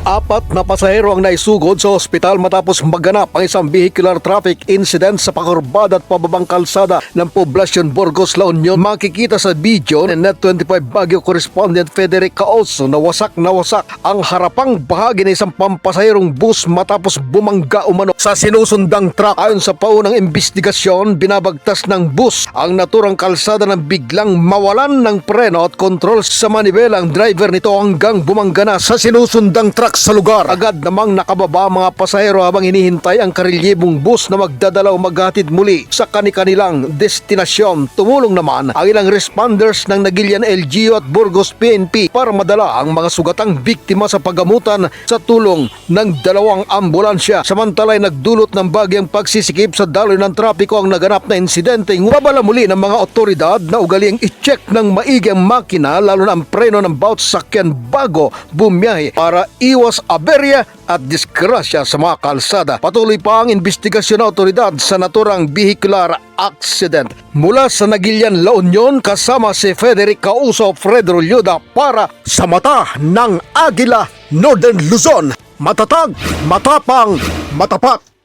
Apat na pasahero ang naisugod sa ospital matapos maganap ang isang vehicular traffic incident sa pakurbada at pababang kalsada ng Poblacion, Burgos, La Union. Makikita sa video ng Net25 Baguio correspondent Frederick Caoso na wasak ang harapang bahagi ng isang pampasahirong bus matapos bumangga umano sa sinusundang truck. Ayon sa paunang investigasyon, binabagtas ng bus ang naturang kalsada nang biglang mawalan ng preno at kontrol sa manibela ang driver nito hanggang bumangga na sa sinusundang truck sa lugar. Agad namang nakababa mga pasahero habang hinihintay ang karelyebong bus na magdadalaw maghatid muli sa kanilang destinasyon. Tumulong naman ang ilang responders ng Nagilian LGU at Burgos PNP para madala ang mga sugatang biktima sa paggamutan sa tulong ng dalawang ambulansya. Samantala ay nagdulot ng bagyang pagsisikip sa daloy ng trapiko ang naganap na insidente. Babala muli ng mga otoridad na ugaliang i-check ng maigi ang makina lalo na ang preno ng bawat sakyan bago bumiyahe para iwas aberya at disgrasya sa mga kalsada. Patuloy pa ang investigasyon ng otoridad sa naturang vehicular accident. Mula sa Nagilian, La Union, kasama si Frederick Caoso, Fred Rolyoda para sa Mata ng Agila, Northern Luzon. Matatag, matapang, matapat.